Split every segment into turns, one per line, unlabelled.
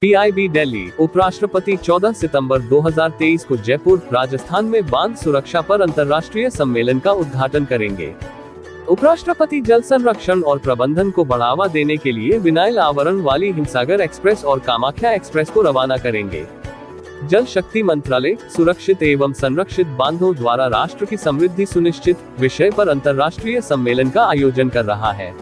PIB Delhi. उपराष्ट्रपति 14 सितंबर 2023 को जयपुर, राजस्थान में बांध सुरक्षा पर अंतर्राष्ट्रीय सम्मेलन का उद्घाटन करेंगे। उपराष्ट्रपति जल संरक्षण और प्रबंधन को बढ़ावा देने के लिए विनाइल आवरण वाली हिमसागर एक्सप्रेस और कामाख्या एक्सप्रेस को रवाना करेंगे। जल शक्ति मंत्रालय सुरक्षित एवं संरक्षित बांधों द्वारा राष्ट्र की समृद्धि सुनिश्चित विषय पर अंतर्राष्ट्रीय सम्मेलन का आयोजन कर रहा है।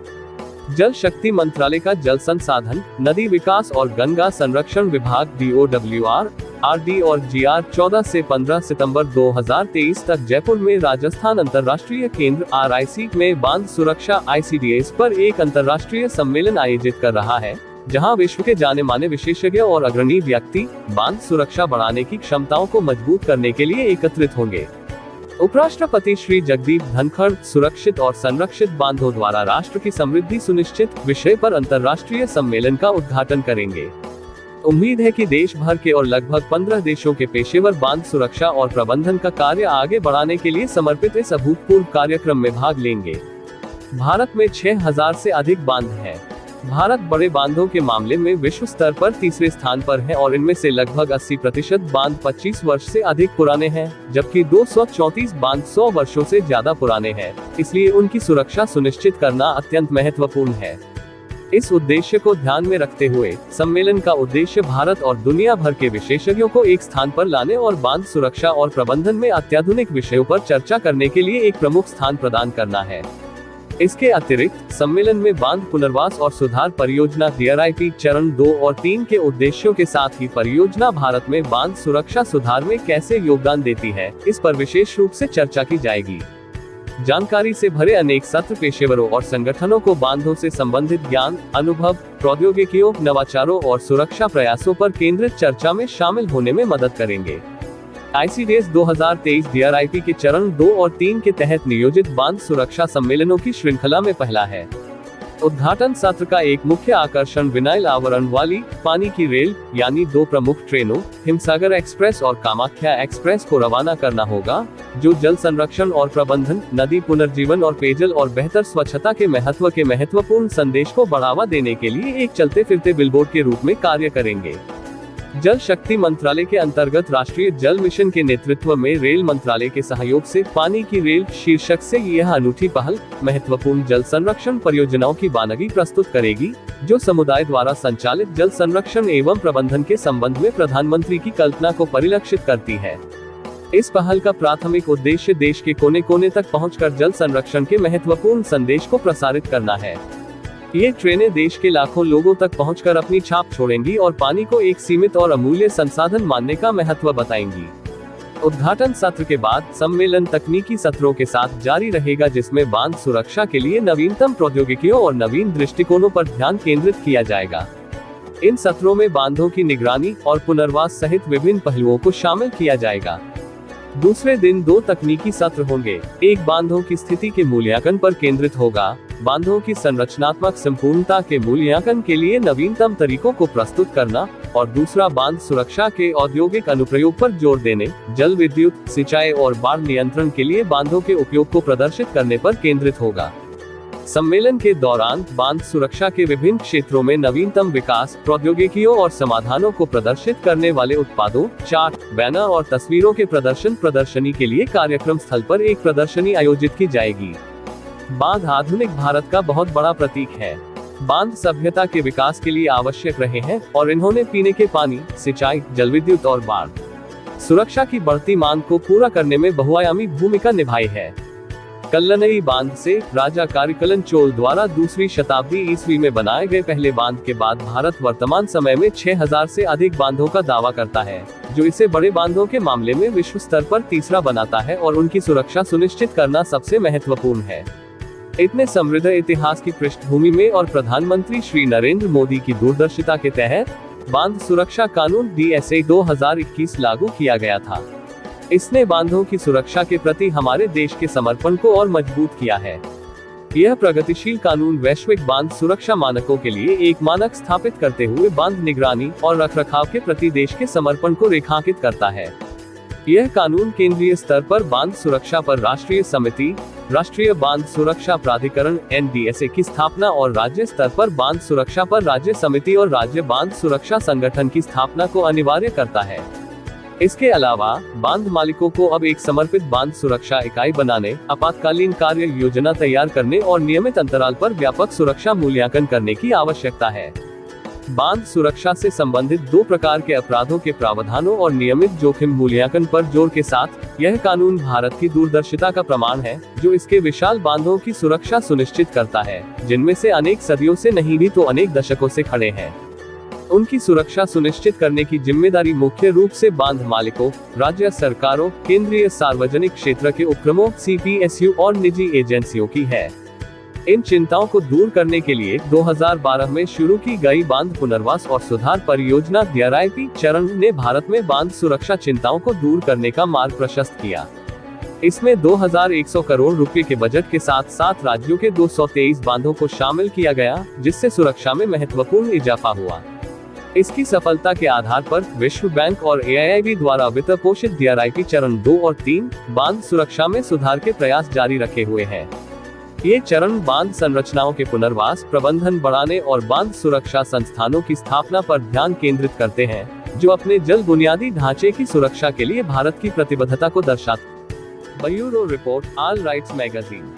जल शक्ति मंत्रालय का जल संसाधन, नदी विकास और गंगा संरक्षण विभाग DOWR, RD और GR 14 से 15 सितंबर 2023 तक जयपुर में राजस्थान अंतर्राष्ट्रीय केंद्र RIC में बांध सुरक्षा ICDS पर एक अंतर्राष्ट्रीय सम्मेलन आयोजित कर रहा है, जहां विश्व के जाने माने विशेषज्ञ और अग्रणी व्यक्ति बांध सुरक्षा बढ़ाने की क्षमताओं को मजबूत करने के लिए एकत्रित होंगे। उपराष्ट्रपति श्री जगदीप धनखड़ सुरक्षित और संरक्षित बांधों द्वारा राष्ट्र की समृद्धि सुनिश्चित विषय पर अंतर्राष्ट्रीय सम्मेलन का उद्घाटन करेंगे। उम्मीद है कि देश भर के और लगभग 15 देशों के पेशेवर बांध सुरक्षा और प्रबंधन का कार्य आगे बढ़ाने के लिए समर्पित इस अभूतपूर्व कार्यक्रम में भाग लेंगे। भारत में 6000 से अधिक बांध हैं। भारत बड़े बांधों के मामले में विश्व स्तर पर तीसरे स्थान पर है और इनमें से लगभग 80% बांध 25 वर्ष से अधिक पुराने हैं, जबकि 234 बांध 100 वर्षों से ज्यादा पुराने हैं। इसलिए उनकी सुरक्षा सुनिश्चित करना अत्यंत महत्वपूर्ण है। इस उद्देश्य को ध्यान में रखते हुए सम्मेलन का उद्देश्य भारत और दुनिया भर के विशेषज्ञों को एक स्थान पर लाने और बांध सुरक्षा और प्रबंधन में अत्याधुनिक विषयों पर चर्चा करने के लिए एक प्रमुख स्थान प्रदान करना है। इसके अतिरिक्त सम्मेलन में बांध पुनर्वास और सुधार परियोजना DRIP चरण 2 और 3 के उद्देश्यों के साथ ही परियोजना भारत में बांध सुरक्षा सुधार में कैसे योगदान देती है, इस पर विशेष रूप से चर्चा की जाएगी। जानकारी से भरे अनेक सत्र पेशेवरों और संगठनों को बांधों से संबंधित ज्ञान, अनुभव, प्रौद्योगिकियों, नवाचारों और सुरक्षा प्रयासों पर केंद्रित चर्चा में शामिल होने में मदद करेंगे। ICDS 2023 DRIP के चरण 2 और 3 के तहत नियोजित बांध सुरक्षा सम्मेलनों की श्रृंखला में पहला है। उद्घाटन सत्र का एक मुख्य आकर्षण विनाइल आवरण वाली पानी की रेल यानी 2 प्रमुख ट्रेनों हिमसागर एक्सप्रेस और कामाख्या एक्सप्रेस को रवाना करना होगा, जो जल संरक्षण और प्रबंधन, नदी पुनर्जीवन और पेयजल और बेहतर स्वच्छता के महत्व के महत्वपूर्ण संदेश को बढ़ावा देने के लिए एक चलते फिरते बिलबोर्ड के रूप में कार्य करेंगे। जल शक्ति मंत्रालय के अंतर्गत राष्ट्रीय जल मिशन के नेतृत्व में रेल मंत्रालय के सहयोग से पानी की रेल शीर्षक से यह अनूठी पहल महत्वपूर्ण जल संरक्षण परियोजनाओं की बानगी प्रस्तुत करेगी, जो समुदाय द्वारा संचालित जल संरक्षण एवं प्रबंधन के संबंध में प्रधानमंत्री की कल्पना को परिलक्षित करती है। इस पहल का प्राथमिक उद्देश्य देश के कोने कोने तक पहुंचकर जल संरक्षण के महत्वपूर्ण संदेश को प्रसारित करना है। ये ट्रेनें देश के लाखों लोगों तक पहुंचकर अपनी छाप छोड़ेंगी और पानी को एक सीमित और अमूल्य संसाधन मानने का महत्व बताएंगी। उद्घाटन सत्र के बाद सम्मेलन तकनीकी सत्रों के साथ जारी रहेगा, जिसमें बांध सुरक्षा के लिए नवीनतम प्रौद्योगिकियों और नवीन दृष्टिकोणों पर ध्यान केंद्रित किया जाएगा। इन सत्रों में बांधों की निगरानी और पुनर्वास सहित विभिन्न पहलुओं को शामिल किया जाएगा। दूसरे दिन 2 तकनीकी सत्र होंगे। एक बांधों की स्थिति के मूल्यांकन पर केंद्रित होगा, बांधों की संरचनात्मक संपूर्णता के मूल्यांकन के लिए नवीनतम तरीकों को प्रस्तुत करना, और दूसरा बांध सुरक्षा के औद्योगिक अनुप्रयोग पर जोर देने, जल विद्युत, सिंचाई और बाढ़ नियंत्रण के लिए बांधों के उपयोग को प्रदर्शित करने पर केंद्रित होगा। सम्मेलन के दौरान बांध सुरक्षा के विभिन्न क्षेत्रों में नवीनतम विकास, प्रौद्योगिकियों और समाधानों को प्रदर्शित करने वाले उत्पादों, चार्ट, बैनर और तस्वीरों के प्रदर्शनी के लिए कार्यक्रम स्थल पर एक प्रदर्शनी आयोजित की जाएगी। बांध आधुनिक भारत का बहुत बड़ा प्रतीक है। बांध सभ्यता के विकास के लिए आवश्यक रहे हैं और इन्होंने पीने के पानी, सिंचाई, जलविद्युत और बाढ़ सुरक्षा की बढ़ती मांग को पूरा करने में बहुआयामी भूमिका निभाई है। कल्लनई बांध से राजा कारिकलन चोल द्वारा 2वीं शताब्दी ईस्वी में बनाए गए पहले बांध के बाद भारत वर्तमान समय में 6000 से अधिक बांधों का दावा करता है, जो इसे बड़े बांधों के मामले में विश्व स्तर पर तीसरा बनाता है और उनकी सुरक्षा सुनिश्चित करना सबसे महत्वपूर्ण है। इतने समृद्ध इतिहास की पृष्ठभूमि में और प्रधानमंत्री श्री नरेंद्र मोदी की दूरदर्शिता के तहत बांध सुरक्षा कानून DSA 2021 लागू किया गया था। इसने बांधों की सुरक्षा के प्रति हमारे देश के समर्पण को और मजबूत किया है। यह प्रगतिशील कानून वैश्विक बांध सुरक्षा मानकों के लिए एक मानक स्थापित करते हुए बांध निगरानी और रखरखाव के प्रति देश के समर्पण को रेखांकित करता है। यह कानून केंद्रीय स्तर पर बांध सुरक्षा पर राष्ट्रीय समिति राष्ट्रीय बांध सुरक्षा प्राधिकरण (NDSA) की स्थापना और राज्य स्तर पर बांध सुरक्षा पर राज्य समिति और राज्य बांध सुरक्षा संगठन की स्थापना को अनिवार्य करता है। इसके अलावा बांध मालिकों को अब एक समर्पित बांध सुरक्षा इकाई बनाने, आपातकालीन कार्य योजना तैयार करने और नियमित अंतराल पर व्यापक सुरक्षा मूल्यांकन करने की आवश्यकता है। बांध सुरक्षा से संबंधित 2 प्रकार के अपराधों के प्रावधानों और नियमित जोखिम मूल्यांकन पर जोर के साथ यह कानून भारत की दूरदर्शिता का प्रमाण है, जो इसके विशाल बांधों की सुरक्षा सुनिश्चित करता है, जिनमें से अनेक सदियों से नहीं भी तो अनेक दशकों से खड़े हैं। उनकी सुरक्षा सुनिश्चित करने की जिम्मेदारी मुख्य रूप से बांध मालिकों, राज्य सरकारों, केंद्रीय सार्वजनिक क्षेत्र के उपक्रमों (CPSU) और निजी एजेंसियों की है। इन चिंताओं को दूर करने के लिए 2012 में शुरू की गई बांध पुनर्वास और सुधार परियोजना DRIP चरण ने भारत में बांध सुरक्षा चिंताओं को दूर करने का मार्ग प्रशस्त किया। इसमें 2100 करोड़ रुपए के बजट के साथ 7 राज्यों के 223 बांधों को शामिल किया गया, जिससे सुरक्षा में महत्वपूर्ण इजाफा हुआ। इसकी सफलता के आधार पर विश्व बैंक और AIIB द्वारा वित्त पोषित DRIP चरण 2 और 3 बांध सुरक्षा में सुधार के प्रयास जारी रखे हुए हैं। ये चरण बांध संरचनाओं के पुनर्वास, प्रबंधन बढ़ाने और बांध सुरक्षा संस्थानों की स्थापना पर ध्यान केंद्रित करते हैं, जो अपने जल बुनियादी ढांचे की सुरक्षा के लिए भारत की प्रतिबद्धता को दर्शाते हैं। Bureau report, all rights magazine.